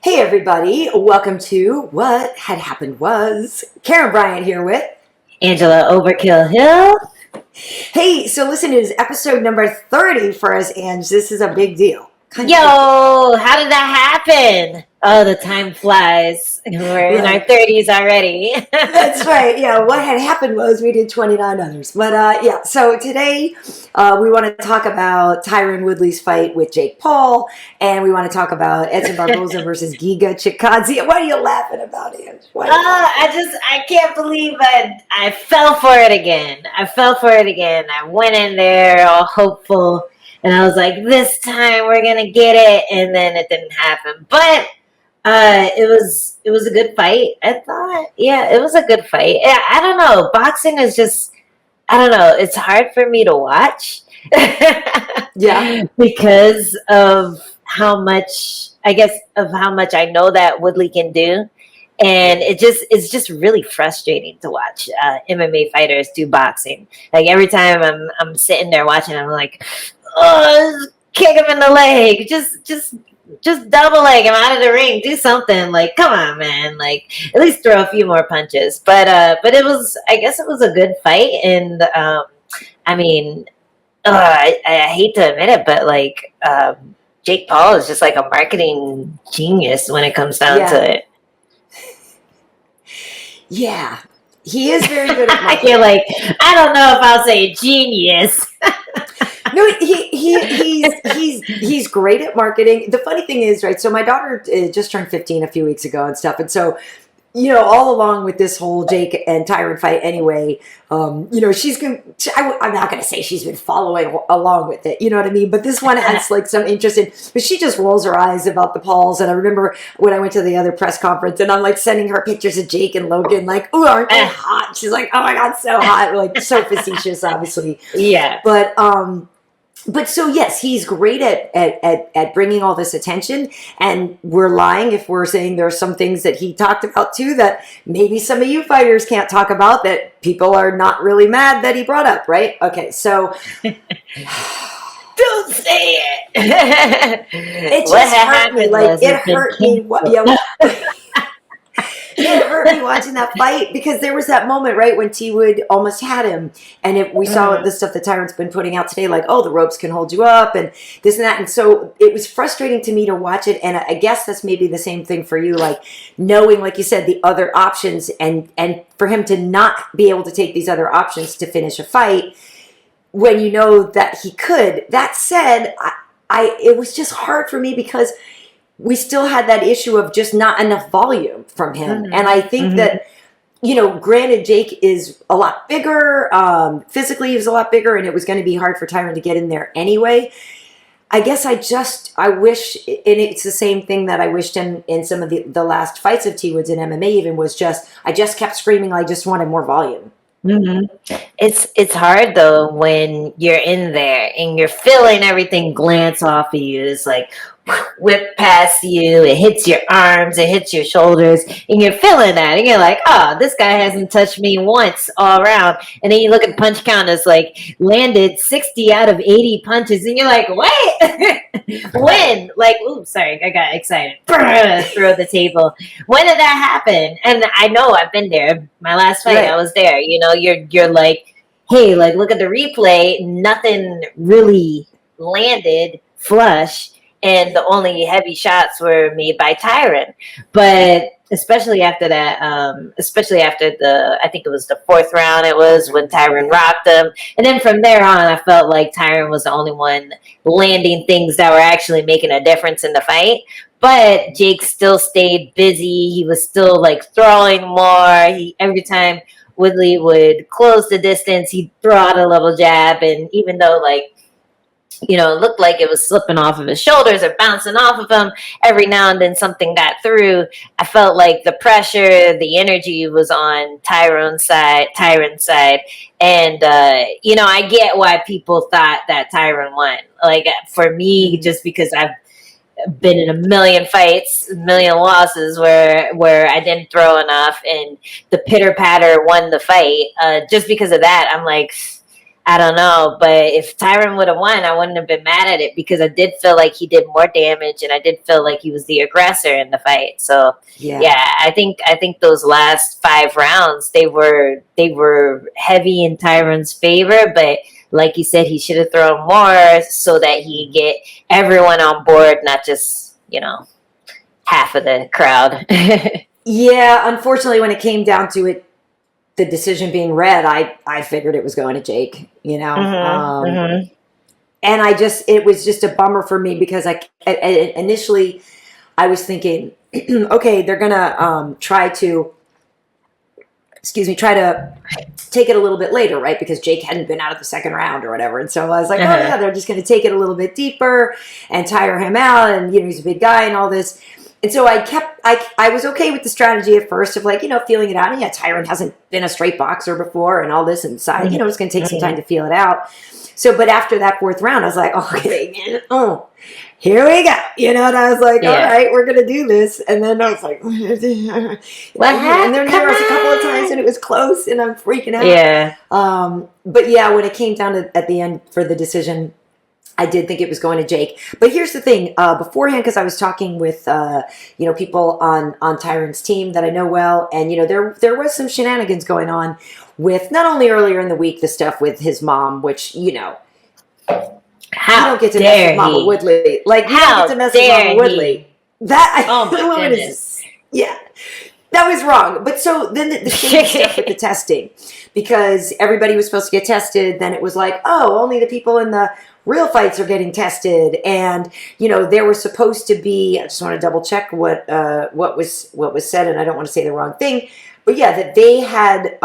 Hey everybody, welcome to What Had Happened Was. Karyn Bryant here with Angela Overkill Hill. Hey, so listen, it is episode number 30 for us, Ange. This is a big deal. Yo, how did that happen? Oh, the time flies. We're in our 30s already. That's right. Yeah, what had happened was we did 29 others. But yeah, so today we want to talk about Tyron Woodley's fight with Jake Paul, and we want to talk about Edson Barboza versus Giga Chikadze. What are you laughing about, Ange? I can't believe I fell for it again. I went in there all hopeful, and I was like, this time we're going to get it, and then it didn't happen. But it was a good fight, I thought. Yeah, it was a good fight. Yeah, I don't know. Boxing is just, I don't know. It's hard for me to watch. Yeah. Because of how much I know that Woodley can do. And it's just really frustrating to watch MMA fighters do boxing. Like every time I'm sitting there watching, I'm like, oh, kick him in the leg. Just double leg him out of the ring. Do something. Like, come on, man. Like, at least throw a few more punches. But I guess it was a good fight. And I mean, I hate to admit it, but like, Jake Paul is just like a marketing genius when it comes down to it. Yeah, he is very good at marketing. I feel like, I don't know if I'll say genius. No, he's great at marketing. The funny thing is, right, so my daughter just turned 15 a few weeks ago and stuff. And so, all along with this whole Jake and Tyron fight anyway, I'm not going to say she's been following along with it, you know what I mean? But this one has like some interesting, but she just rolls her eyes about the Pauls. And I remember when I went to the other press conference and I'm like sending her pictures of Jake and Logan, like, ooh, aren't they hot? She's like, oh my God, so hot. Like so facetious, obviously. Yeah. But so yes, he's great at bringing all this attention, and we're lying if we're saying there are some things that he talked about too that maybe some of you fighters can't talk about that people are not really mad that he brought up, right? Okay, so don't say it. It just hurt me. Like it hurt me. It hurt me watching that fight because there was that moment, right, when T Wood almost had him. And we saw the stuff that Tyron's been putting out today, like, oh, the ropes can hold you up and this and that. And so it was frustrating to me to watch it. And I guess that's maybe the same thing for you, like knowing, like you said, the other options and for him to not be able to take these other options to finish a fight when you know that he could. That said, it was just hard for me because we still had that issue of just not enough volume from him. And I think that, granted, Jake is a lot bigger. Physically, he was a lot bigger, and it was going to be hard for Tyron to get in there anyway. I guess I wish, and it's the same thing that I wished in some of the last fights of T Woods in MMA even, was I just kept screaming, I just wanted more volume. Mm-hmm. It's hard though when you're in there and you're feeling everything glance off of you. It's like whip past you, it hits your arms, it hits your shoulders, and you're feeling that, and you're like, oh, this guy hasn't touched me once all around. And then you look at the punch count, it's like landed 60 out of 80 punches, and you're like, wait, when? Like, ooh, sorry, I got excited. Throw the table. When did that happen? And I know I've been there. My last fight, I was there. You're like, hey, like, look at the replay. Nothing really landed flush. And the only heavy shots were made by Tyron. But especially after that, I think it was the fourth round, it was when Tyron rocked him. And then from there on, I felt like Tyron was the only one landing things that were actually making a difference in the fight. But Jake still stayed busy. He was still like throwing more. Every time Woodley would close the distance, he'd throw out a little jab. And even though it looked like it was slipping off of his shoulders or bouncing off of him, every now and then something got through. I felt like the pressure, the energy was on Tyron's side. And, I get why people thought that Tyron won. Like, for me, just because I've been in a million fights, a million losses where I didn't throw enough and the pitter patter won the fight. Just because of that, I'm like, I don't know, but if Tyron would have won, I wouldn't have been mad at it because I did feel like he did more damage, and I did feel like he was the aggressor in the fight. So Yeah. yeah, I think those last 5 rounds they were heavy in Tyron's favor, but like you said, he should have thrown more so that he could get everyone on board, not just half of the crowd. Yeah, unfortunately, when it came down to it, the decision being read, I figured it was going to Jake, and it was just a bummer for me because initially I was thinking, okay, they're gonna try to take it a little bit later, right? Because Jake hadn't been out of the second round or whatever, and so I was like, oh yeah, they're just gonna take it a little bit deeper and tire him out, and he's a big guy and all this. And so I was okay with the strategy at first of feeling it out. And yeah, Tyron hasn't been a straight boxer before and all this, and so it's going to take some time to feel it out. So, but after that fourth round, I was like, okay, here we go. And I was like, all right, we're going to do this. And then I was like, and then there was a couple of times and it was close and I'm freaking out. Yeah. But yeah, when it came down to at the end for the decision, I did think it was going to Jake. But here's the thing. Beforehand, because I was talking with, people on Tyron's team that I know well, and, there was some shenanigans going on with not only earlier in the week, the stuff with his mom, which, you don't get to mess with Mama Woodley. Like, you don't get to mess with Mama Woodley. Oh, my goodness. Yeah. That was wrong. But so then the same stuff with the testing, because everybody was supposed to get tested. Then it was like, oh, only the people in the real fights are getting tested. And, there was supposed to be, I just want to double check what was said, and I don't want to say the wrong thing. But yeah, that they had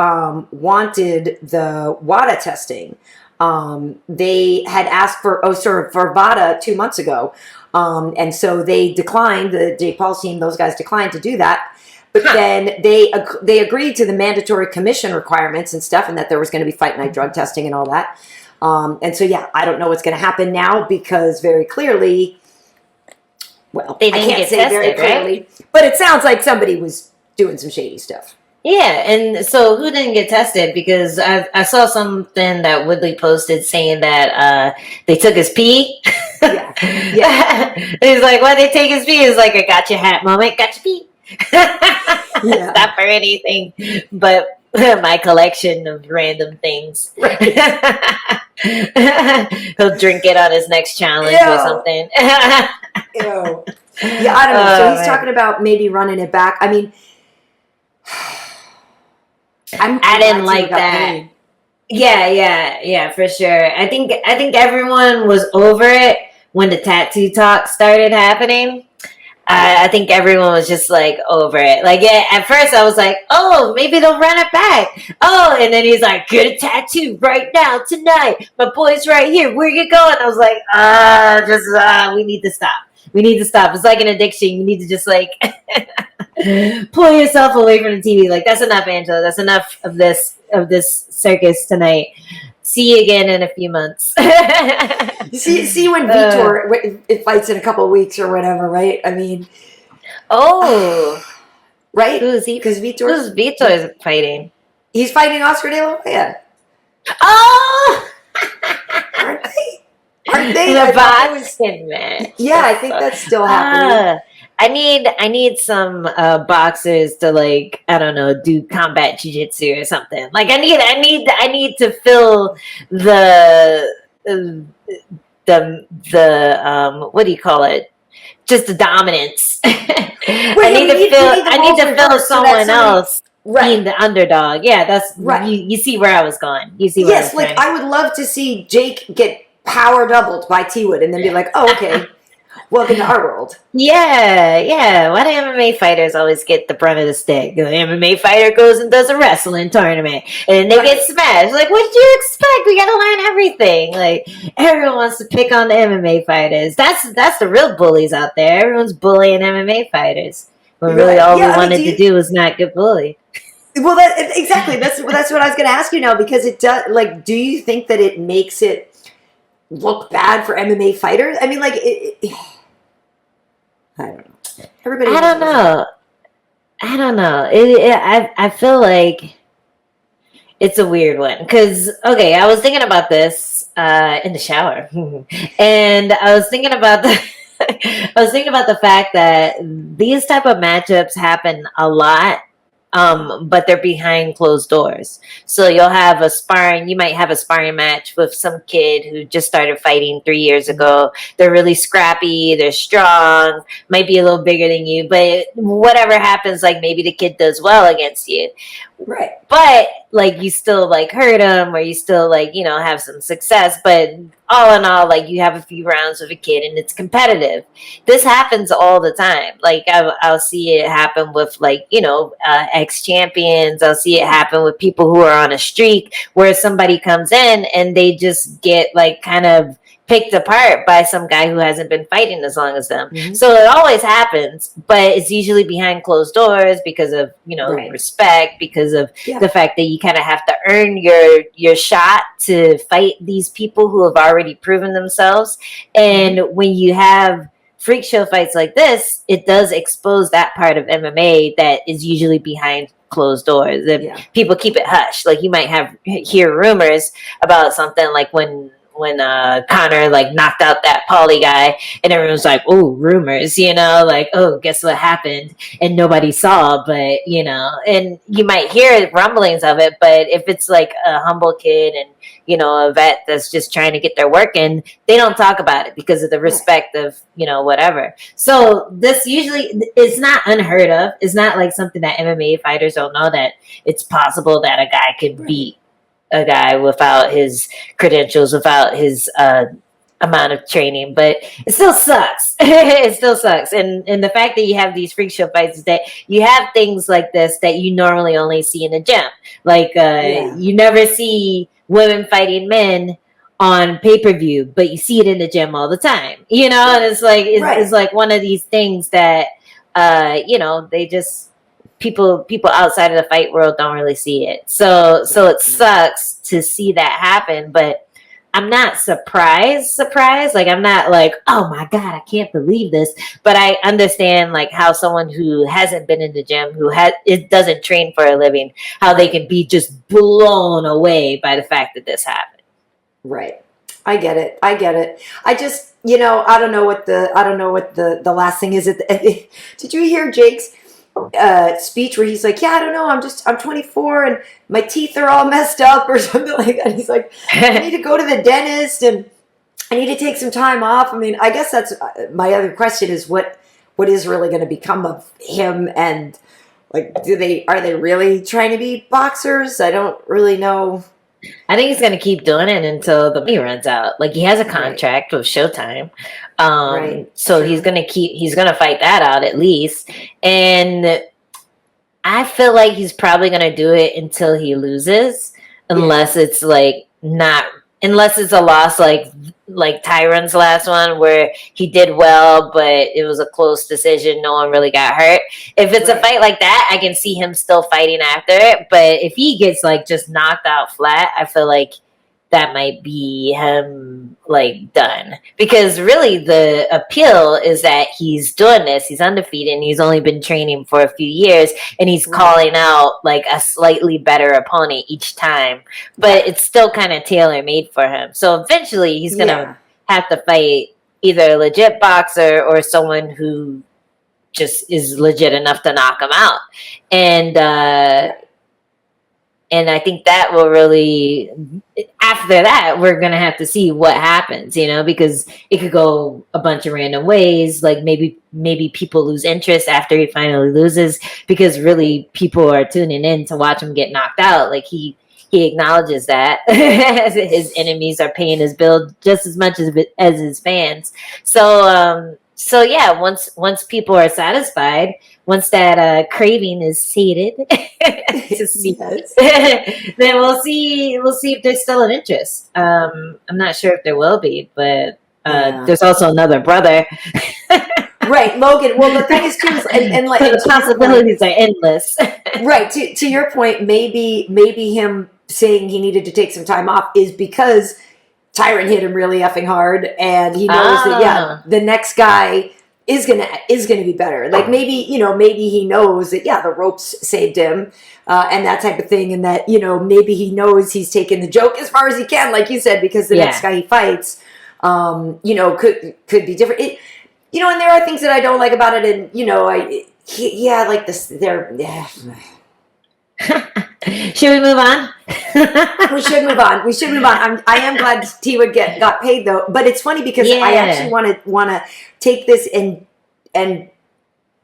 wanted the WADA testing. They had asked for VADA 2 months ago. And so they declined, the Jake Paul's team, those guys declined to do that. But then they agreed to the mandatory commission requirements and stuff, and that there was going to be fight night drug testing and all that. And so, yeah, I don't know what's going to happen now because very clearly, well, they didn't get tested, very clearly, right? But it sounds like somebody was doing some shady stuff. Yeah, and so who didn't get tested? Because I saw something that Woodley posted saying that they took his pee. Yeah. He's like, why'd they take his pee? He's like, I got your hat moment, got your pee. Yeah. Not for anything but my collection of random things. Right. He'll drink it on his next challenge or something. Ew. Yeah, I don't know. So he's talking about maybe running it back. I mean, I didn't like that. Yeah, for sure. I think everyone was over it when the tattoo talk started happening. I think everyone was just like over it. Like, yeah, at first I was like, oh, maybe they'll run it back. Oh, and then he's like, get a tattoo right now, tonight. My boy's right here. Where you going? I was like, we need to stop. We need to stop. It's like an addiction. You need to just like pull yourself away from the TV. Like, that's enough, Angela. That's enough of this circus tonight. See you again in a few months. You see when Vitor it fights in a couple of weeks or whatever, right? I mean, right? Who's he? Because who's Vitor fighting? He's fighting Oscar De La Hoya. Oh, aren't they? The Boston man. Yeah, I think that's still happening. I need some boxers to, like, I don't know, do combat jiu-jitsu or something. Like, I need to fill the what do you call it? Just the dominance. I need to fill someone else. Right. Being the underdog. Yeah, that's right. You see where I was going. You see where I would love to see Jake get power doubled by T Wood and then be like, oh, okay. Welcome to our world. Yeah. Why do MMA fighters always get the brunt of the stick? The MMA fighter goes and does a wrestling tournament, and they get smashed. Like, what did you expect? We gotta learn everything. Like, everyone wants to pick on the MMA fighters. That's the real bullies out there. Everyone's bullying MMA fighters. When really all we wanted to do was not get bullied. Well, exactly. That's what I was going to ask you now, because it does. Like, do you think that it makes it look bad for MMA fighters? I mean, like, I don't know. Everybody. I don't know. I feel like It's a weird one because okay, I was thinking about this in the shower, and I was thinking about the I was thinking about the fact that these type of matchups happen a lot, but they're behind closed doors. So you might have a sparring match with some kid who just started fighting 3 years ago. They're really scrappy, they're strong, might be a little bigger than you, but whatever happens, like maybe the kid does well against you. Right. But like you still like hurt him or you still like, have some success. But all in all, like you have a few rounds with a kid and it's competitive. This happens all the time. Like I'll see it happen with like, ex-champions. I'll see it happen with people who are on a streak where somebody comes in and they just get like kind of picked apart by some guy who hasn't been fighting as long as them. Mm-hmm. So it always happens, but it's usually behind closed doors because of, Right. respect, because of the fact that you kind of have to earn your shot to fight these people who have already proven themselves. And when you have freak show fights like this, it does expose that part of MMA that is usually behind closed doors. People keep it hush. Like you might hear rumors about something like when Connor like knocked out that Pauly guy and everyone's like, oh, rumors, like, oh, guess what happened? And nobody saw, but, and you might hear rumblings of it, but if it's like a humble kid and, a vet that's just trying to get their work in, they don't talk about it because of the respect of, whatever. So this usually, it's not unheard of. It's not like something that MMA fighters don't know that it's possible that a guy could beat a guy without his credentials, without his amount of training, but it still sucks. It still sucks. And the fact that you have these freak show fights is that you have things like this that you normally only see in the gym. Like you never see women fighting men on pay-per-view, but you see it in the gym all the time. And it's like it's like one of these things that they just people outside of the fight world don't really see it. So it sucks to see that happen, but I'm not surprised. Like I'm not like, oh my God, I can't believe this. But I understand like how someone who hasn't been in the gym, it doesn't train for a living, how they can be just blown away by the fact that this happened. Right. I get it. I just, I don't know what the last thing is. Did you hear Jake's speech where he's like, yeah, I don't know, I'm 24 and my teeth are all messed up or something like that. He's like, I need to go to the dentist and I need to take some time off. I mean, I guess that's my other question is what is really going to become of him, and like, are they really trying to be boxers? I don't really know. I think he's going to keep doing it until the money runs out. Like he has a contract with Showtime. So he's going to fight that out at least. And I feel like he's probably going to do it until he loses, unless it's unless it's a loss like Tyron's last one where he did well, but it was a close decision. No one really got hurt. If it's a fight like that, I can see him still fighting after it. But if he gets like just knocked out flat, I feel like that might be him like done, because really the appeal is that he's doing this, he's undefeated, and he's only been training for a few years, and he's calling out like a slightly better opponent each time, but it's still kind of tailor-made for him. So eventually he's gonna have to fight either a legit boxer or someone who just is legit enough to knock him out. And I think that will really, after that, we're going to have to see what happens, because it could go a bunch of random ways. Like maybe people lose interest after he finally loses, because really people are tuning in to watch him get knocked out. Like he acknowledges that his enemies are paying his bill just as much as his fans. So yeah, once people are satisfied, once that craving is sated, to see then we'll see if there's still an interest. I'm not sure if there will be, but there's also another brother. Right, Logan. Well, the thing is too, and like the possibilities are endless. Right. To your point, maybe him saying he needed to take some time off is because Tyron hit him really effing hard, and he knows that the next guy is gonna be better. Like maybe he knows that the ropes saved him, and that type of thing, and that maybe he knows he's taken the joke as far as he can, like you said, because the next guy he fights, could be different. And there are things that I don't like about it, and like this. Should we move on? We should move on. I am glad T Wood got paid though, but it's funny because I actually want to take this and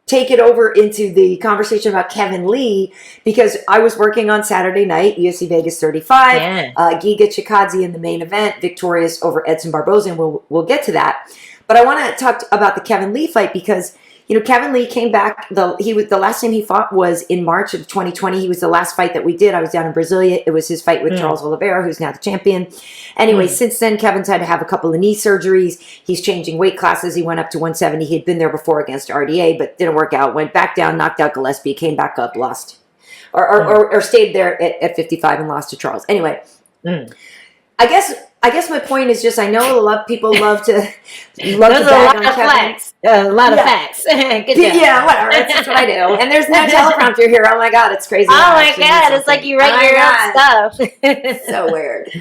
take it over into the conversation about Kevin Lee, because I was working on Saturday night, UFC Vegas 35, Giga Chikadze in the main event, victorious over Edson Barboza, and we'll get to that. But I want to talk about the Kevin Lee fight because Kevin Lee came back. The last time he fought was in March of 2020. He was the last fight that we did. I was down in Brasilia. It was his fight with Charles Oliveira, who's now the champion. Anyway, since then, Kevin's had to have a couple of knee surgeries. He's changing weight classes. He went up to 170. He had been there before against RDA, but didn't work out. Went back down, knocked out Gillespie, came back up, lost, or stayed there at 55 and lost to Charles. Anyway, I guess my point is just I know people love to bag on Kevin. A lot of facts. Good job. Yeah, whatever. That's what I do. And there's no teleprompter here. Oh my God, it's crazy. Oh my God, it's like you write your own stuff. So weird.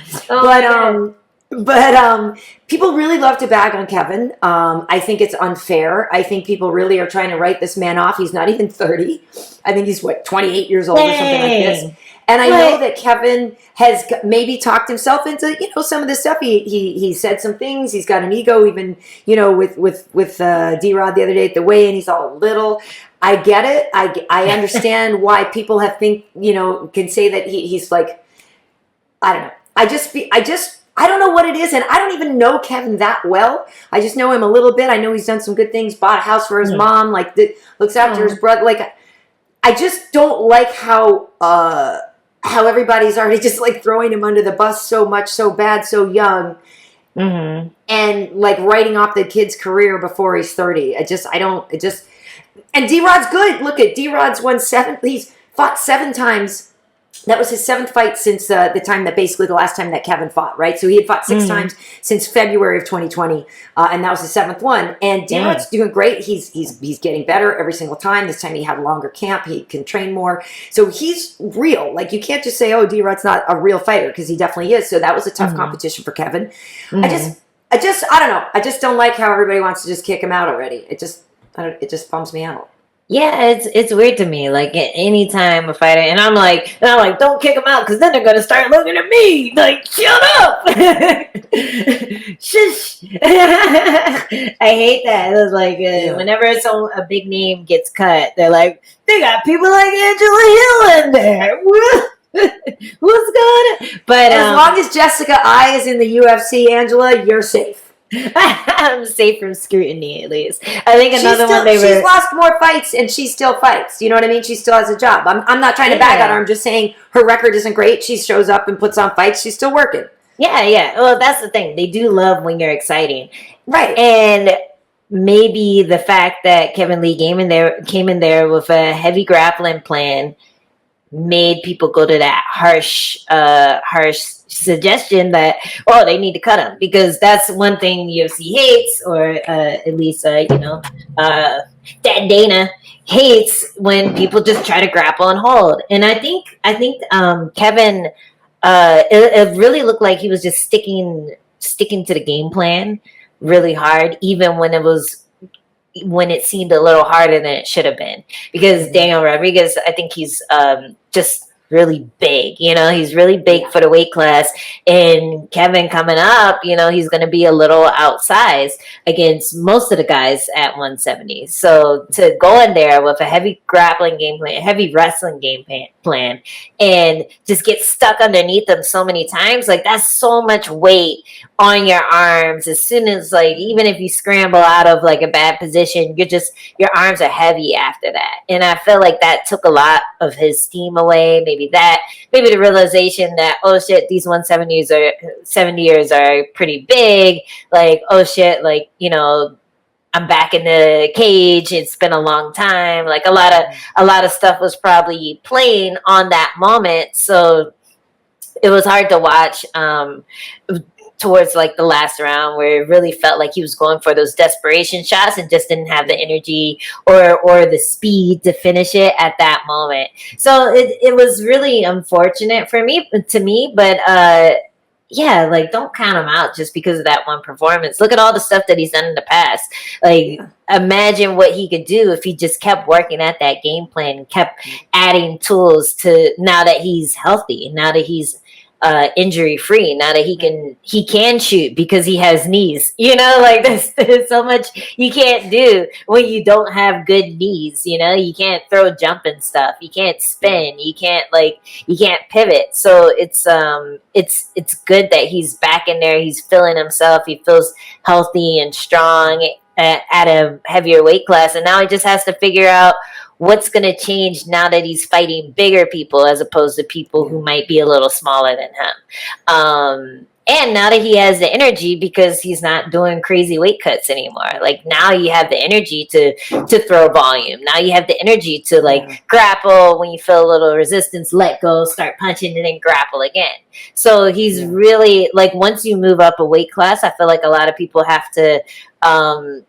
But people really love to bag on Kevin. I think it's unfair. I think people really are trying to write this man off. He's not even 30. I think he's 28 years old or something like this. And I know that Kevin has maybe talked himself into, some of this stuff. He said some things. He's got an ego, even, with D-Rod the other day at the weigh-in. He's all little. I get it. I understand why people can say that he's like, I don't know. I don't know what it is, and I don't even know Kevin that well. I just know him a little bit. I know he's done some good things, bought a house for his mom, looks after his brother. Like, I just don't like how everybody's already just throwing him under the bus so much, so bad, so young, and writing off the kid's career before he's 30. And D-Rod's good. Look at D-Rod's won 7. He's fought 7 times. That was his 7th fight since the time that basically the last time that Kevin fought, right? So he had fought 6 times since February of 2020, and that was his 7th one. And D-Rod's doing great. He's getting better every single time. This time he had a longer camp. He can train more. So he's real. Like, you can't just say, oh, D-Rod's not a real fighter, because he definitely is. So that was a tough competition for Kevin. I don't know. I just don't like how everybody wants to just kick him out already. It just bums me out. Yeah, it's weird to me. Like, anytime a fighter, and I'm like, don't kick them out, because then they're gonna start looking at me like, shut up, shush. I hate that. It was like whenever a big name gets cut, they're like, they got people like Angela Hill in there. What's going on? But as long as Jessica I is in the UFC, Angela, you're safe. I'm safe from scrutiny, at least. I think she's lost more fights, and she still fights. You know what I mean? She still has a job. I'm not trying to bag on her. I'm just saying her record isn't great. She shows up and puts on fights. She's still working. Yeah. Well, that's the thing. They do love when you're exciting, right? And maybe the fact that Kevin Lee came in there with a heavy grappling plan made people go to that harsh suggestion that, they need to cut him, because that's one thing UFC hates, or at least Dad Dana hates, when people just try to grapple and hold. And I think Kevin, it really looked like he was just sticking to the game plan really hard, even when it seemed a little harder than it should have been, because Daniel Rodriguez, I think he's just really big. He's really big for the weight class, and Kevin coming up, he's going to be a little outsized against most of the guys at 170. So to go in there with a heavy grappling game plan, heavy wrestling game plan, and just get stuck underneath them so many times, that's so much weight on your arms. As soon as, even if you scramble out of a bad position, your arms are heavy after that. And I feel like that took a lot of his steam away. Maybe the realization that, oh shit, these 170ers are pretty big. Oh shit, I'm back in the cage. It's been a long time. A lot of stuff was probably playing on that moment. So it was hard to watch. towards like the last round where it really felt like he was going for those desperation shots and just didn't have the energy or the speed to finish it at that moment. So it was really unfortunate to me, but yeah, like don't count him out just because of that one performance. Look at all the stuff that he's done in the past. Like imagine what he could do if he just kept working at that game plan and kept adding tools to now that he's healthy, now that he's injury free, now that he can shoot because he has knees, like there's so much you can't do when you don't have good knees. You can't throw jumping stuff, you can't spin, you can't pivot. So it's good that he's back in there, he's feeling himself, he feels healthy and strong at a heavier weight class, and now he just has to figure out what's going to change now that he's fighting bigger people as opposed to people who might be a little smaller than him. And now that he has the energy because he's not doing crazy weight cuts anymore. Like now you have the energy to throw volume. Now you have the energy to grapple when you feel a little resistance, let go, start punching, and then grapple again. So he's really like, once you move up a weight class, I feel like a lot of people have to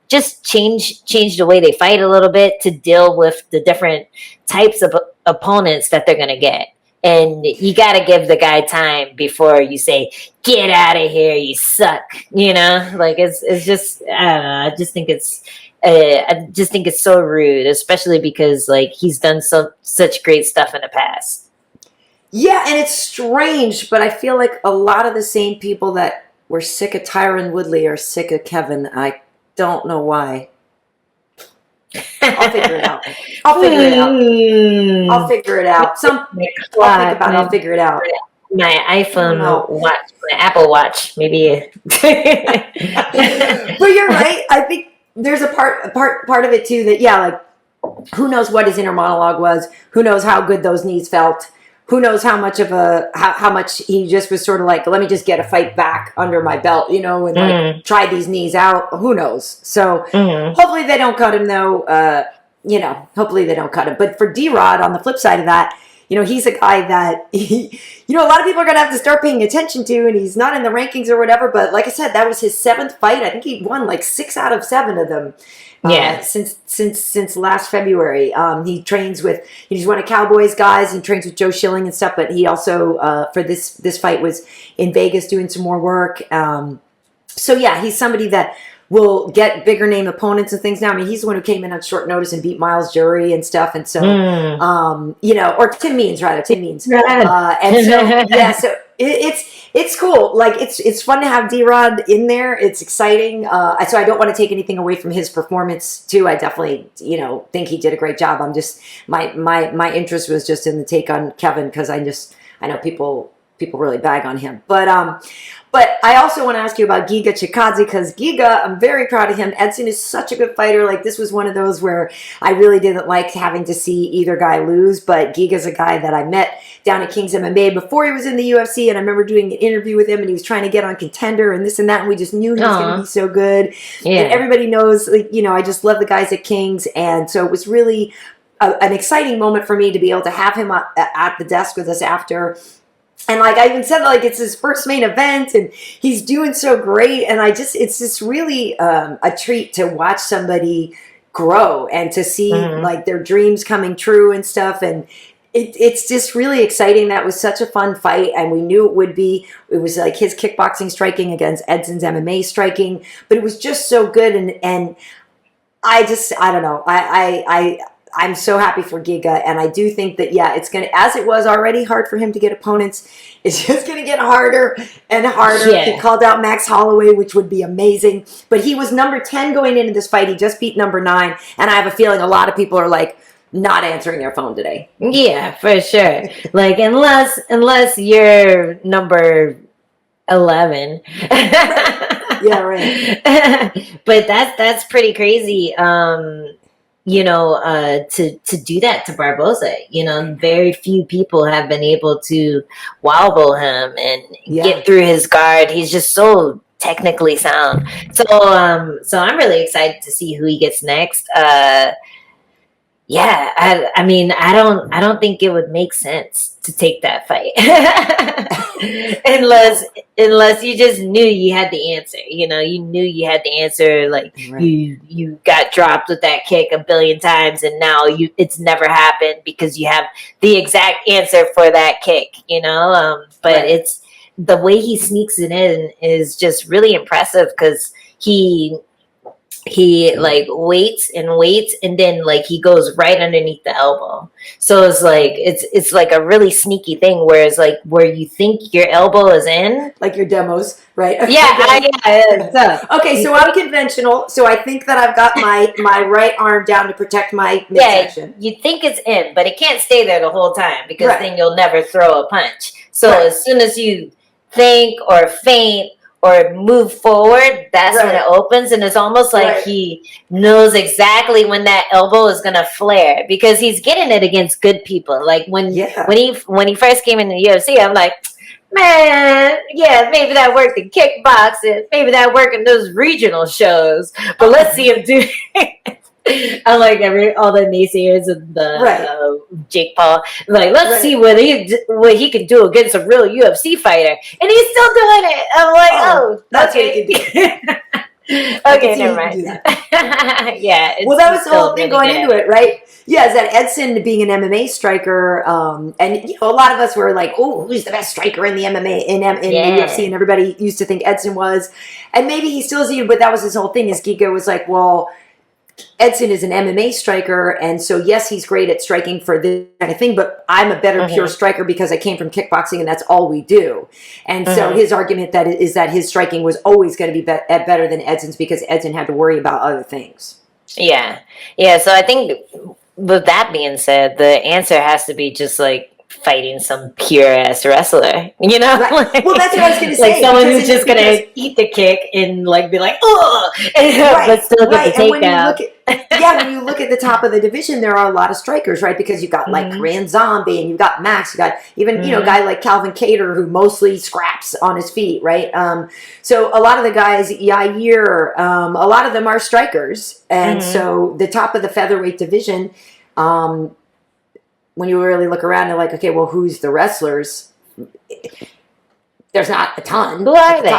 just change the way they fight a little bit to deal with the different types of opponents that they're going to get. And you got to give the guy time before you say, get out of here, you suck. Like it's just, I don't know. I just think it's so rude, especially because like he's done such great stuff in the past. Yeah. And it's strange, but I feel like a lot of the same people that were sick of Tyron Woodley are sick of Kevin. I don't know why. I'll figure it out. I'll figure it out. I'll figure it out. My iPhone watch, my Apple Watch, maybe. But you're right. I think there's a part of it too that like who knows what his inner monologue was? Who knows how good those knees felt? Who knows how much how much he just was sort of like, let me just get a fight back under my belt, and like try these knees out. Who knows? So hopefully they don't cut him though. Hopefully they don't cut him. But for D-Rod, on the flip side of that, he's a guy that, a lot of people are going to have to start paying attention to, and he's not in the rankings or whatever. But like I said, that was his 7th fight. I think he won like 6 out of 7 of them. Since last February. He trains with, he's one of Cowboys guys and trains with Joe Schilling and stuff, but he also, for this fight was in Vegas doing some more work. So yeah, he's somebody that will get bigger name opponents and things now. I mean, he's the one who came in on short notice and beat Miles Jury and stuff. And so, or Tim Means rather, Tim Means. And so, yeah, so it's cool. Like it's fun to have D-Rod in there. It's exciting. So I don't want to take anything away from his performance too. I definitely, think he did a great job. I'm just, my interest was just in the take on Kevin because I know people really bag on him. But I also want to ask you about Giga Chikadze because Giga, I'm very proud of him. Edson is such a good fighter. Like this was one of those where I really didn't like having to see either guy lose. But Giga's a guy that I met down at King's MMA before he was in the UFC. And I remember doing an interview with him and he was trying to get on Contender and this and that. And we just knew he was going to be so good. Yeah. And everybody knows, I just love the guys at King's. And so it was really an exciting moment for me to be able to have him at the desk with us after. And like I even said, like it's his first main event, and he's doing so great. And it's just really a treat to watch somebody grow and to see like their dreams coming true and stuff. And it's just really exciting. That was such a fun fight, and we knew it would be. It was like his kickboxing striking against Edson's MMA striking, but it was just so good. And I don't know. I'm so happy for Giga, and I do think that, it's going to, as it was already hard for him to get opponents, it's just going to get harder and harder. Yeah. He called out Max Holloway, which would be amazing, but he was number 10 going into this fight. He just beat number 9, and I have a feeling a lot of people are like, not answering their phone today. Yeah, for sure. Like, unless you're number 11. Yeah, right. But that's pretty crazy. To do that to Barboza, very few people have been able to wobble him and get through his guard. He's just so technically sound. So I'm really excited to see who he gets next. Yeah, I mean, I don't think it would make sense to take that fight unless you just knew you had the answer. You know, you knew you had the answer. Like Right. you got dropped with that kick a billion times, and now it's never happened because you have the exact answer for that kick. You know, but Right. it's the way he sneaks it in is just really impressive because he like waits and then like he goes right underneath the elbow, so it's like a really sneaky thing, whereas like where you think your elbow is in, Like your demos, right? Okay, so I'm conventional, so I think that I've got my right arm down to protect my midsection. you think it's in, but it can't stay there the whole time because Right. then you'll never throw a punch. So Right. as soon as you think or feint or move forward, that's when it opens, and it's almost like he knows exactly when that elbow is gonna flare because he's getting it against good people. Like when he first came in the UFC, I'm like, man, yeah, maybe that worked in kickboxing, maybe that worked in those regional shows, but let's see him do it. I like all the naysayers and the Jake Paul. Like, let's see what he can do against a real UFC fighter, and he's still doing it. I'm like, that's what he can do. Okay, never mind. Yeah. Well, that was the whole thing going into it, right? Yeah, is that Edson being an MMA striker, and you know, a lot of us were like, "Oh, who's the best striker in the MMA in the UFC?" And everybody used to think Edson was, and maybe he still is. But that was his whole thing. Is Giga was like, "Well, Edson is an MMA striker, and so yes, he's great at striking for this kind of thing, but I'm a better pure striker because I came from kickboxing and that's all we do." And so his argument is that his striking was always going to be better than Edson's because Edson had to worry about other things. Yeah. So I think with that being said, the answer has to be just like fighting some pure ass wrestler, you know? Right. Well, that's what I was going to say. Like someone who's just going to eat the kick and like be like, oh, but still get the takedown. When you look at the top of the division, there are a lot of strikers, right? Because you've got like Korean Zombie and you've got Max, you got even, you know, a guy like Calvin Kattar who mostly scraps on his feet, right? So a lot of the guys, Yair, a lot of them are strikers. And so the top of the featherweight division, when you really look around, you're like, okay, well, who's the wrestlers? There's not a ton. Who are they?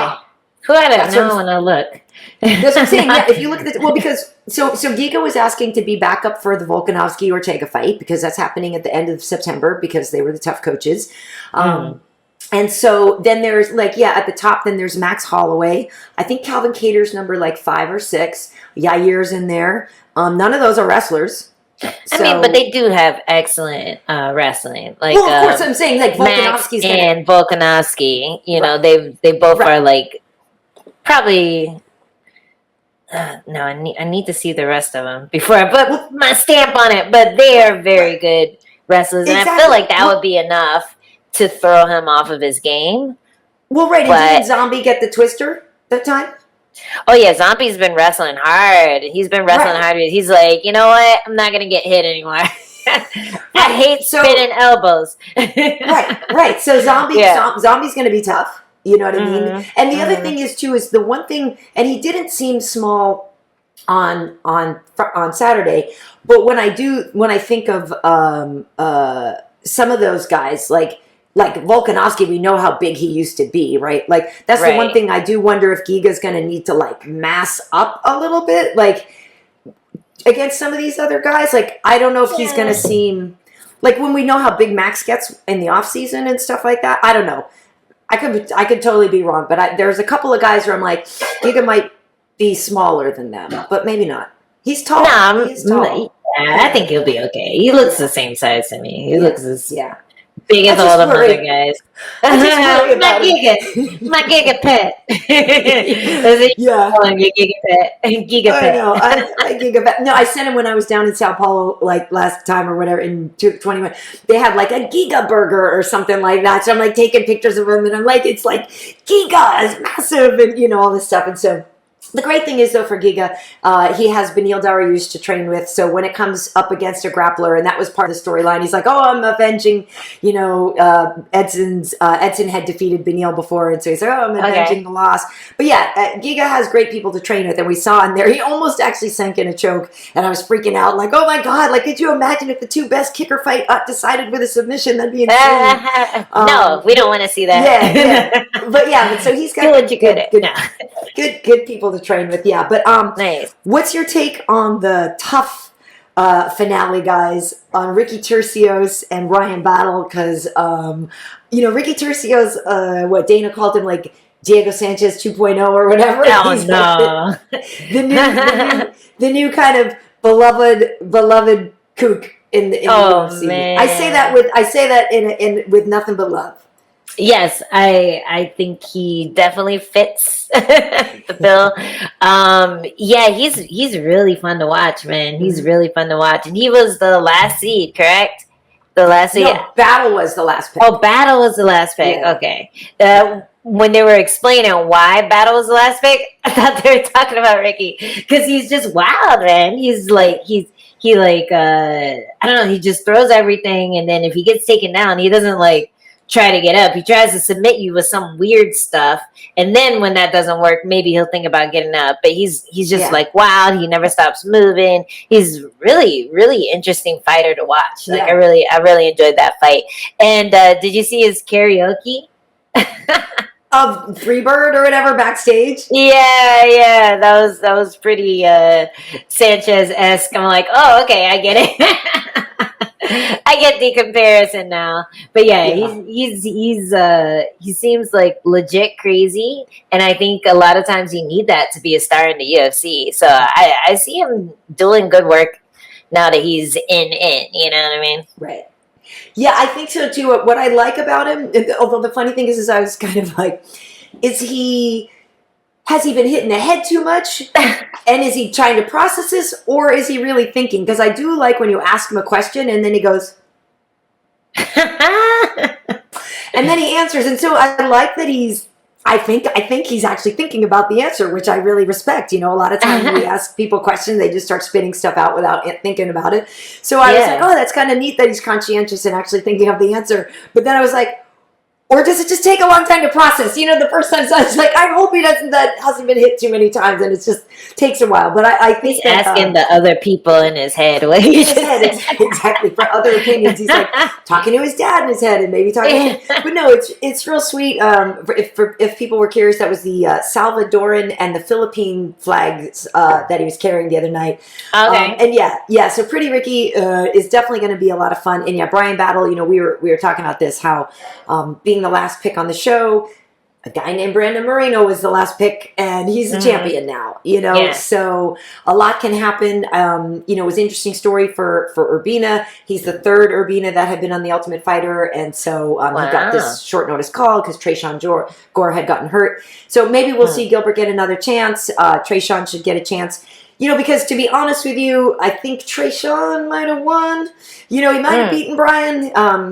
Who are they? Now I want to look. That's what I'm saying. Yeah, if you look at this, well, because so Giga was asking to be back up for the Volkanovski Ortega fight because that's happening at the end of September because they were the tough coaches. And so then there's like, at the top, then there's Max Holloway. I think Calvin Kattar's number like 5 or 6. Yair's in there. None of those are wrestlers. I mean, but they do have excellent wrestling. Like, well, of course, I'm saying like Volkanovski's and Volkanovski. You know, they both are like probably. No, I need to see the rest of them before I put my stamp on it. But they are very good wrestlers, and I feel like that would be enough to throw him off of his game. Well, right. And didn't Zombie get the twister that time? Oh, yeah. Zombie's been wrestling hard. He's been wrestling hard. He's like, you know what? I'm not going to get hit anymore. I hate spinning elbows. Right. So Zombie's going to be tough. You know what I mean? And the other thing is, too, is the one thing, and he didn't seem small on Saturday, but when I think of some of those guys, like Volkanovski, we know how big he used to be, right? Like, that's the one thing I do wonder if Giga's going to need to, like, mass up a little bit, like, against some of these other guys. Like, I don't know if he's going to seem, like, when we know how big Max gets in the offseason and stuff like that, I don't know. I could totally be wrong, but there's a couple of guys where I'm like, Giga might be smaller than them, but maybe not. He's tall. No, he's tall. I think he'll be okay. He looks the same size to me. He looks as big as all the other guys. My Giga pet. Your Giga pet. Giga pet. I know. I Giga pet. No, I sent him when I was down in Sao Paulo, like last time or whatever in 2021. They had like a Giga burger or something like that. So I'm like taking pictures of him, and I'm like, it's like Giga is massive, and you know all this stuff. And so The great thing is, though, for Giga, he has Beneil Dariush to train with. So when it comes up against a grappler, and that was part of the storyline, he's like, "Oh, I'm avenging." Edson had defeated Beneil before, and so he's like, "Oh, I'm avenging the loss." But yeah, Giga has great people to train with, and we saw in there he almost actually sank in a choke, and I was freaking out, like, "Oh my god! Like, could you imagine if the two best kicker fight decided with a submission? That'd be insane." No, we don't want to see that. But so he's got good people to train with, But nice. What's your take on the tough finale, guys, on Ricky Turcios and Ryan Battle? Because Ricky Turcios, what Dana called him, like Diego Sanchez 2.0 or whatever. Oh He's no, the new kind of beloved kook in the UFC. Man. I say that in with nothing but love. Yes, I think he definitely fits the bill. He's really fun to watch, man. He's really fun to watch, and he was the last seed, correct? The last seed. No, Battle was the last pick. Oh, Battle was the last pick. Yeah. Okay. When they were explaining why Battle was the last pick, I thought they were talking about Ricky because he's just wild, man. He's like I don't know. He just throws everything, and then if he gets taken down, he doesn't try to get up. He tries to submit you with some weird stuff, and then when that doesn't work, maybe he'll think about getting up. But he's just wild. He never stops moving. He's really, really interesting fighter to watch. I really enjoyed that fight. And did you see his karaoke? Of Freebird or whatever backstage? Yeah, that was pretty Sanchez-esque. I'm like, oh, okay, I get it. I get the comparison now, but he seems like legit crazy, and I think a lot of times you need that to be a star in the UFC. So I see him doing good work now that he's in. You know what I mean? Right. Yeah, I think so too. What I like about him, although the funny thing is I was kind of like, has he been hitting the head too much? And is he trying to process this, or is he really thinking? Because I do like when you ask him a question and then he goes, and then he answers. And so I like that I think he's actually thinking about the answer, which I really respect. A lot of times when we ask people questions, they just start spitting stuff out without thinking about it. So I was like, oh, that's kind of neat that he's conscientious and actually thinking of the answer. But then I was like, or does it just take a long time to process? The first time, so I was like, I hope that hasn't been hit too many times, and it just takes a while. But I think he's asking the other people in his head what he just said. Exactly, for other opinions. He's like talking to his dad in his head, and maybe talking. But no, it's real sweet. If people were curious, that was the Salvadoran and the Philippine flags that he was carrying the other night. Okay, So Pretty Ricky is definitely going to be a lot of fun. And Brian Battle. We were talking about this, how being the last pick on the show, a guy named Brandon Moreno was the last pick, and he's a champion now, so a lot can happen. It was an interesting story for Urbina. He's the third Urbina that had been on The Ultimate Fighter, and so he got this short notice call because Trayshawn Gore had gotten hurt. So maybe we'll see Gilbert get another chance. Trayshawn should get a chance. Because to be honest with you, I think Trayshawn might have won. He might have beaten Brian.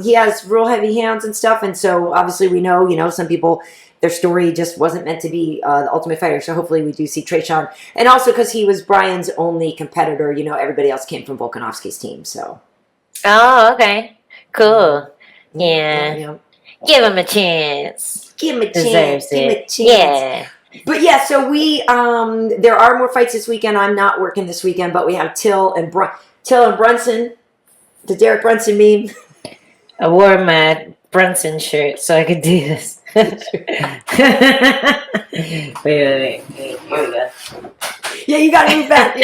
He has real heavy hands and stuff. And so obviously we know, some people, their story just wasn't meant to be the Ultimate Fighter. So hopefully we do see Trayshawn. And also because he was Brian's only competitor, everybody else came from Volkanovski's team. So. Oh, okay. Cool. Yeah. Give him a chance. Give him a chance. Give him a chance. Yeah. But so we there are more fights this weekend. I'm not working this weekend, but we have Till and Brunson, the Derek Brunson meme. I wore my Brunson shirt so I could do this. wait. Here we go. Yeah, you gotta move back.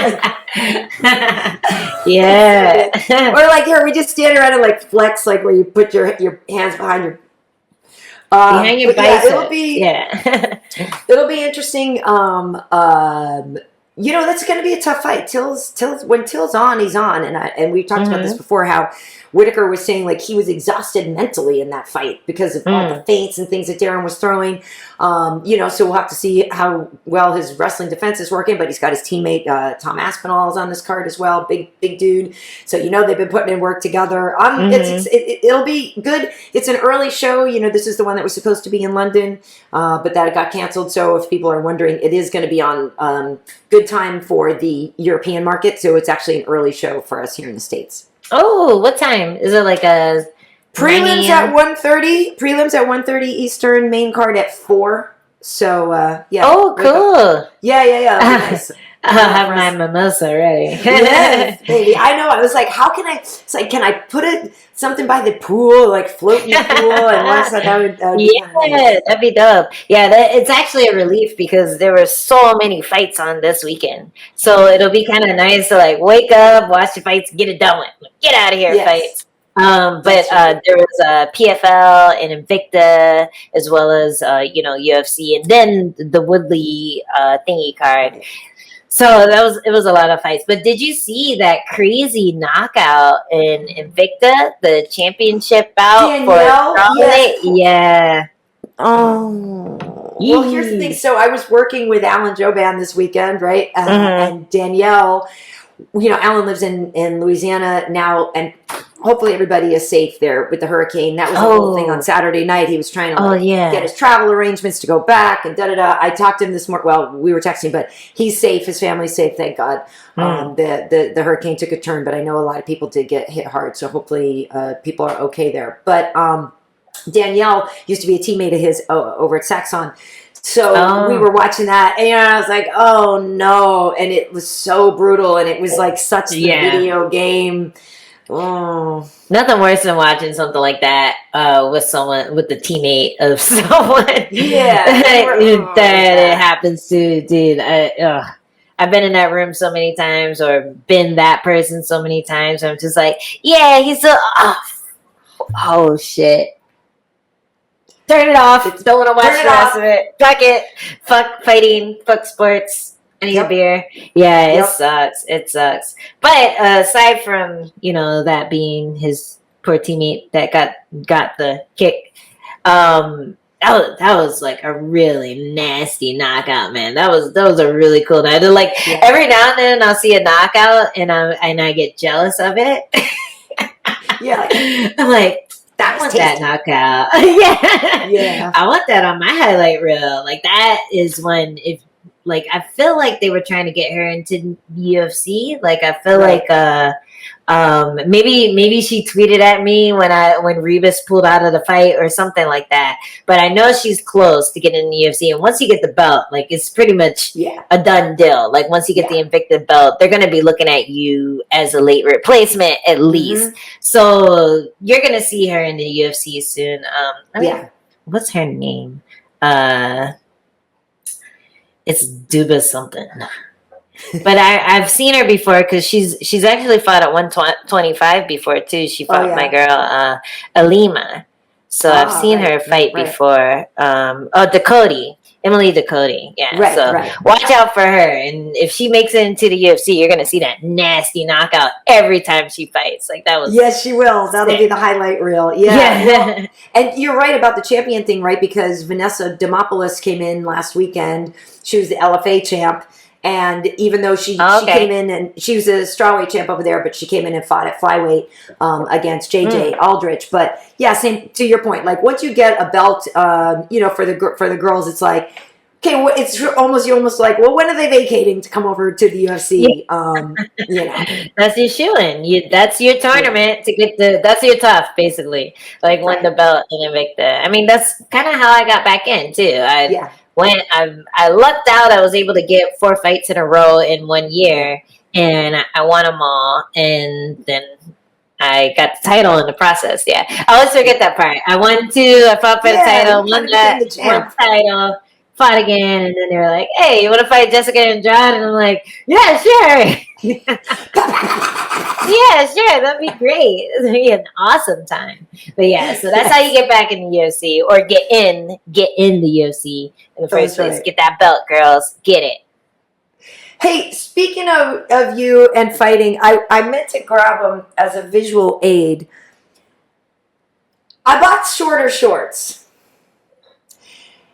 Yeah. Or here, we just stand around and flex, where you put your hands behind your. Behind your bicep. It'll be interesting. That's going to be a tough fight. When Till's on, he's on, and we talked about this before. How Whitaker was saying like he was exhausted mentally in that fight because of all the feints and things that Darren was throwing. So we'll have to see how well his wrestling defense is working, but he's got his teammate Tom Aspinall is on this card as well, big dude. So they've been putting in work together. It'll be good. It's an early show. This is the one that was supposed to be in London, but that got canceled. So if people are wondering, it is going to be on good time for the European market. So it's actually an early show for us here in the States. Oh, what time is it? Like a prelims at 1:30. Prelims at 1:30 Eastern. Main card at 4. So yeah. Oh, cool. Yeah. Nice. I'll have my mimosa ready. Yes, baby. I know. I was like, how can I? It's like, can I put something by the pool, like float in the pool? And once that would be nice. That'd be dope. Yeah, it's actually a relief because there were so many fights on this weekend. So it'll be kind of nice to like wake up, watch the fights, get it done with. Get out of here, fights. There was PFL and Invicta as well as UFC, and then the Woodley thingy card. So it was a lot of fights. But did you see that crazy knockout in Invicta, the championship bout for Strawweight? Yes. Yeah. Oh. Well, here's the thing. So I was working with Alan Joban this weekend, right? And Danielle, Alan lives in Louisiana now, and hopefully everybody is safe there with the hurricane. That was the whole thing on Saturday night. He was trying to get his travel arrangements to go back and da-da-da. I talked to him this morning. Well, we were texting, but he's safe. His family's safe, thank God. The hurricane took a turn, but I know a lot of people did get hit hard, so hopefully people are okay there. But Danielle used to be a teammate of his over at Saxon. So we were watching that, and I was like, oh no. And it was so brutal, and it was like such the video game. Oh, nothing worse than watching something like that with the teammate of someone. Yeah, that it happens to, dude. I've been in that room so many times, or been that person so many times. I'm just like, yeah, he's so off. Oh shit. Turn it off. Don't want to watch the rest of it. Fuck it. Fuck fighting. Fuck sports. I need a beer. Yeah, it sucks. It sucks. But aside from, that being his poor teammate that got the kick, that was like a really nasty knockout, man. That was a really cool night. Every now and then I'll see a knockout and I get jealous of it. Yeah. I'm like, I want that knockout. Yeah. I want that on my highlight reel. Like, that is when, I feel like they were trying to get her into UFC. Like, I feel like maybe she tweeted at me when Rebus pulled out of the fight or something like that. But I know she's close to getting in the UFC. And once you get the belt, like, it's pretty much a done deal. Like, once you get the Invicta belt, they're going to be looking at you as a late replacement at least. So you're going to see her in the UFC soon. What's her name? It's Duba something. But I've seen her before because she's actually fought at 125 before too. She fought my girl Alima. So I've seen her fight before. Emily Ducote. Yeah. Watch out for her. And if she makes it into the UFC, you're gonna see that nasty knockout every time she fights. Like, that was yes, she will. That'll be the highlight reel. Yeah. Well, and you're right about the champion thing, right? Because Vanessa Demopoulos came in last weekend. She was the LFA champ. And even though she came in and she was a strawweight champ over there, but she came in and fought at flyweight against JJ Aldrich. But yeah, same to your point. Like, once you get a belt, for the girls, it's like, okay, it's almost like, well, when are they vacating to come over to the UFC? That's your shoe-in. That's your tournament to get that's your tough, basically. Like, win the belt in Invicta. I mean, that's kind of how I got back in too. When I lucked out, I was able to get 4 fights in a row in 1 year, and I won them all. And then I got the title in the process. Yeah, I always forget that part. I won 2. I fought for the title, won title, fought again, and then they were like, "Hey, you want to fight Jessica Andrade?" And I'm like, "Yeah, sure." Yeah, sure. That'd be great. It'd be an awesome time. But yeah, so that's how you get back in the UFC, or get in the UFC in the first place. Get that belt, girls. Get it. Hey, speaking of you and fighting, I meant to grab them as a visual aid. I bought shorter shorts.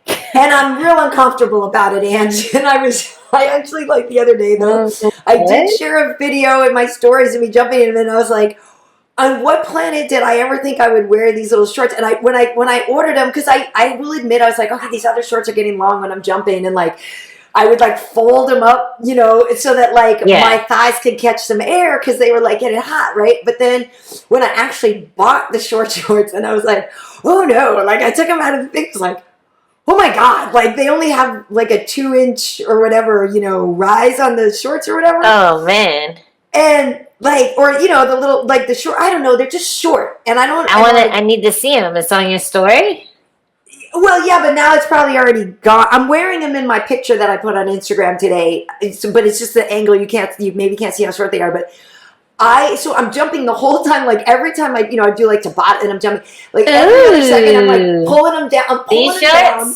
And I'm real uncomfortable about it, Ange. And I actually, like the other day, though, I did share a video in my stories of me jumping in, and I was like, on what planet did I ever think I would wear these little shorts? And when I ordered them, because I will admit, I was like, okay, these other shorts are getting long when I'm jumping, and like, I would like fold them up, you know, so that like my thighs could catch some air because they were like getting hot, right? But then when I actually bought the short shorts, and I was like, oh no, like I took them out of the thing, like, oh my God, like they only have like a 2-inch or whatever, you know, rise on the shorts or whatever. Oh man. And like, or you know, the little, like the short, I don't know, they're just short. And I need to see them. It's on your story? Well, yeah, but now it's probably already gone. I'm wearing them in my picture that I put on Instagram today. But it's just the angle, you maybe can't see how short they are, but I'm jumping the whole time, like every time I do like Tabata and I'm jumping, like every other second I'm like pulling them down. I'm pulling them down.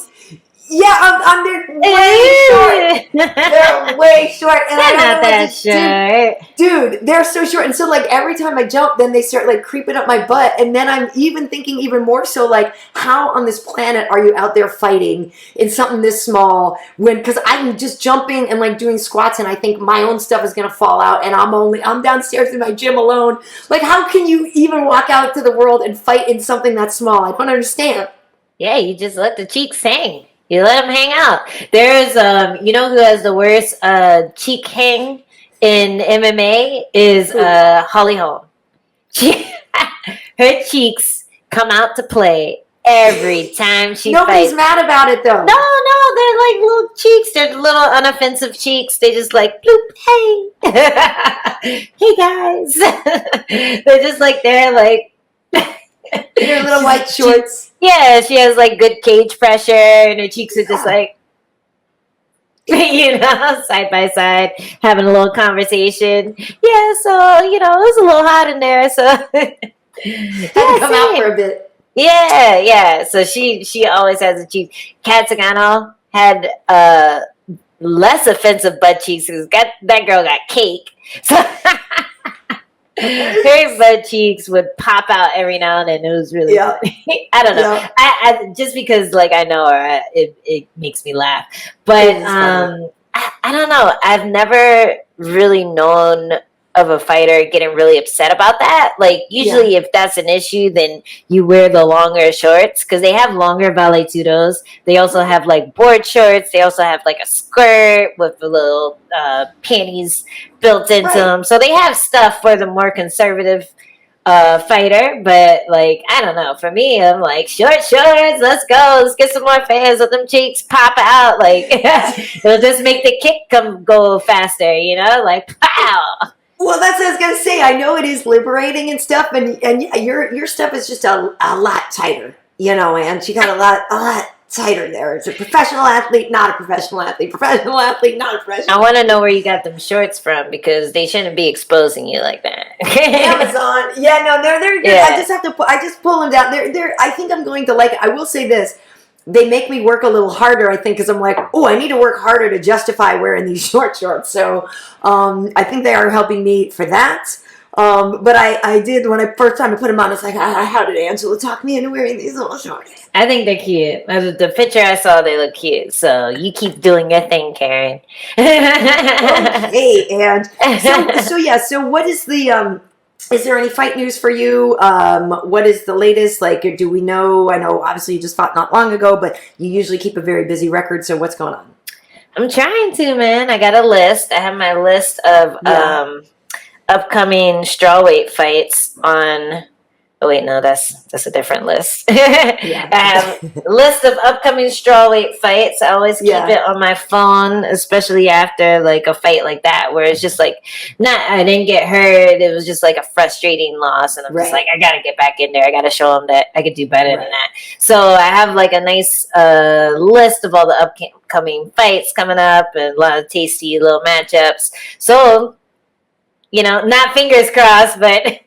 Yeah, they're way short. They're way short. And they're not that short. Dude, they're so short. And so like every time I jump, then they start like creeping up my butt. And then I'm even thinking even more so like, how on this planet are you out there fighting in something this small because I'm just jumping and like doing squats and I think my own stuff is going to fall out and I'm downstairs in my gym alone. Like how can you even walk out to the world and fight in something that small? I don't understand. Yeah, you just let the cheeks hang. You let them hang out. There's, you know who has the worst cheek hang in MMA is Holly Holm. Her cheeks come out to play every time she Nobody's fights. Mad about it though. No, they're like little cheeks. They're little unoffensive cheeks. They just like, bloop, hey. Hey guys. They're just like, they're like. Her little white shorts. Yeah, she has like good cage pressure, and her cheeks are just like, side by side, having a little conversation. Yeah, so it was a little hot in there, so had to come out for a bit. Yeah. So she always has the cheeks. Kat Zingano had less offensive butt cheeks because that girl got cake. So. Her butt cheeks would pop out every now and then. It was really funny. I don't know. Yeah. I just because like I know her, it makes me laugh. But I don't know. I've never really known of a fighter getting really upset about that. Like usually if that's an issue, then you wear the longer shorts because they have longer valetudos. They also have like board shorts. They also have like a skirt with the little panties built into them. So they have stuff for the more conservative fighter. But like, I don't know. For me, I'm like, short shorts, let's go. Let's get some more fans. Let them cheeks pop out. Like it'll just make the kick go faster, like pow. Well, that's what I was gonna say. I know it is liberating and stuff, and yeah, your stuff is just a lot tighter, and you got a lot tighter there. It's a professional athlete, not a professional athlete. Professional athlete, not a professional. I want to know where you got them shorts from because they shouldn't be exposing you like that. Amazon. Yeah, no, they're good. Yeah. I just pull them down. They're. I think I'm going to like it. I will say this. They make me work a little harder, I think, because I'm like, oh, I need to work harder to justify wearing these short shorts. So I think they are helping me for that. But I did, when I first time I put them on, it's like, how did Angela talk me into wearing these little shorts? I think they're cute. The picture I saw, they look cute. So you keep doing your thing, Karyn. Okay, and so what is the... is there any fight news for you? What is the latest? Like, do we know? I know, obviously, you just fought not long ago, but you usually keep a very busy record. So what's going on? I'm trying to, man. I got a list. I have my list of upcoming strawweight fights on... Oh, wait, no, that's a different list. I have a list of upcoming strawweight fights. I always keep it on my phone, especially after, like, a fight like that, where it's just, like, I didn't get hurt. It was just, like, a frustrating loss, and I'm just like, I got to get back in there. I got to show them that I could do better than that. So I have, like, a nice list of all the upcoming fights coming up and a lot of tasty little matchups. So... not fingers crossed, but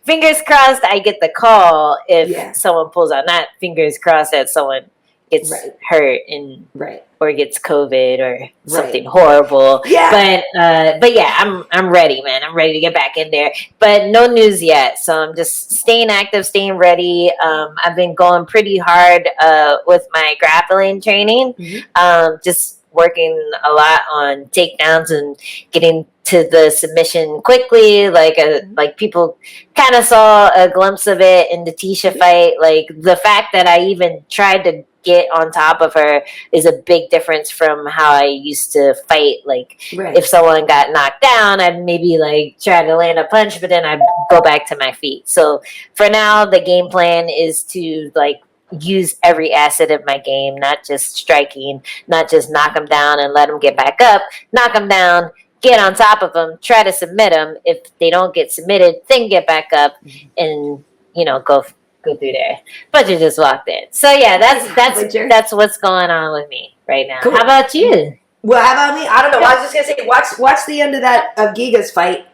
fingers crossed I get the call if someone pulls out. Not fingers crossed that someone gets Right. hurt and Right. or gets COVID or something Right. horrible. Yeah. But yeah, I'm ready, man. I'm ready to get back in there. But no news yet. So I'm just staying active, staying ready. I've been going pretty hard with my grappling training. Just working a lot on takedowns and getting to the submission quickly. Like people kind of saw a glimpse of it in the Tisha fight. Like the fact that I even tried to get on top of her is a big difference from how I used to fight. Like if someone got knocked down, I'd maybe like try to land a punch, but then I'd go back to my feet. So for now, the game plan is to like use every asset of my game, not just striking, not just knock them down and let them get back up, knock them down, get on top of them, try to submit them. If they don't get submitted, then get back up and, you know, go through there. But you just walked in. So yeah, that's what's going on with me right now. Cool. How about you? Well, how about me? I don't know. I was just gonna say, watch the end of that of Giga's fight,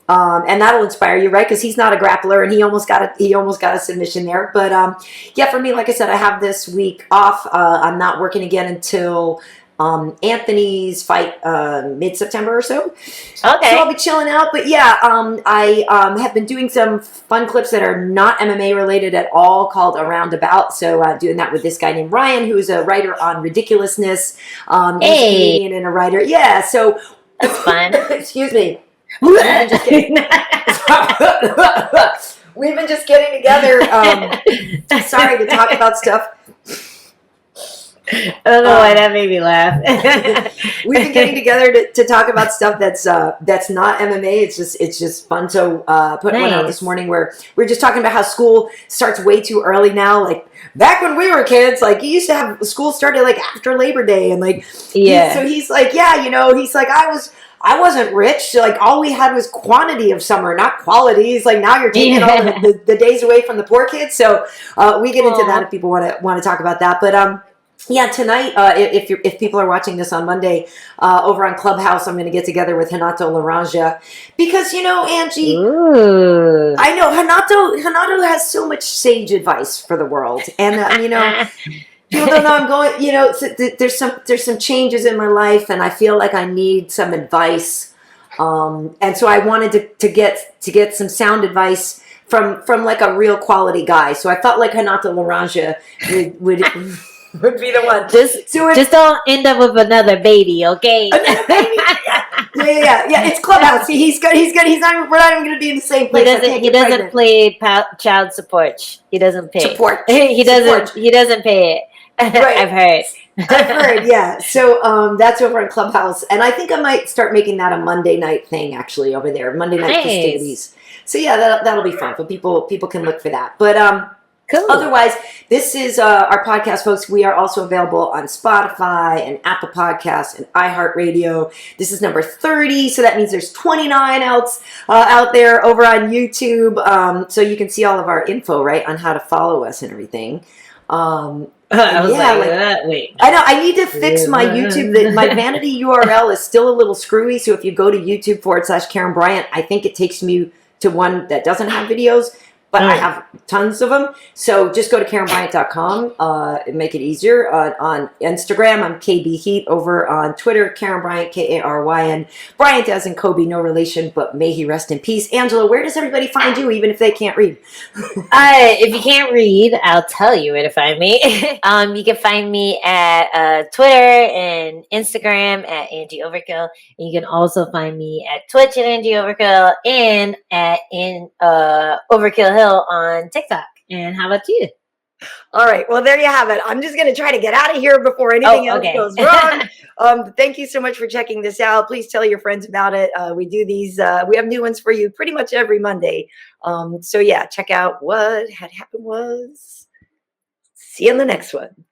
and that'll inspire you, right? Because he's not a grappler, and he almost got a submission there. But yeah, for me, like I said, I have this week off. I'm not working again until Anthony's fight mid-September or so. Okay. So I'll be chilling out. But yeah, I have been doing some fun clips that are not MMA related at all called Around About. So doing that with this guy named Ryan, who's a writer on Ridiculousness. He's a comedian and a writer. Yeah, so that's fun. Excuse me. We've been just getting together. Sorry to talk about stuff. I don't know why that made me laugh. We've been getting together to talk about stuff that's not MMA. It's just fun. So put one out this morning where we're just talking about how school starts way too early now. Like back when we were kids, like you used to have school started like after Labor Day, and like so he's like, yeah, you know, he's like I wasn't rich. So like all we had was quantity of summer, not quality. He's like, now you're taking all the days away from the poor kids. So we get into that if people want to talk about that. But yeah, tonight, if people are watching this on Monday, over on Clubhouse, I'm going to get together with Renato Laranja because, you know, Angie, I know Renato has so much sage advice for the world. And, you know, people don't know I'm going, you know, there's some changes in my life and I feel like I need some advice. And so I wanted to get some sound advice from like a real quality guy. So I felt like Renato Laranja would be the one. Just don't end up with another baby, okay? Another baby? Yeah. It's Clubhouse. He's good. We're not even going to be in the same place. He doesn't play child support. He doesn't pay. Support. He doesn't pay it. Right. I've heard. Yeah. So that's over on Clubhouse, and I think I might start making that a Monday night thing. Actually, over there, Monday night festivities. So yeah, that'll be fun. But people can look for that. But cool. Otherwise, this is our podcast, folks. We are also available on Spotify and Apple Podcasts and iHeartRadio. This is number 30, so that means there's 29 else out there over on YouTube. So you can see all of our info, right, on how to follow us and everything. I was wait. I know. I need to fix my YouTube. My vanity URL is still a little screwy, so if you go to YouTube/Karyn Bryant, I think it takes me to one that doesn't have videos. But I have tons of them. So just go to KarynBryant.com and make it easier. On Instagram, I'm KB Heat. Over on Twitter, Karyn Bryant, Karyn. Bryant as in Kobe, no relation, but may he rest in peace. Angela, where does everybody find you, even if they can't read? If you can't read, I'll tell you where to find me. You can find me at Twitter and Instagram at Angie Overkill. And you can also find me at Twitch at Angie Overkill and at Overkill Hill on TikTok. And how about you? All right. Well, there you have it. I'm just going to try to get out of here before anything else goes wrong. Thank you so much for checking this out. Please tell your friends about it. We do these. We have new ones for you pretty much every Monday. So yeah, check out what had happened was. See you in the next one.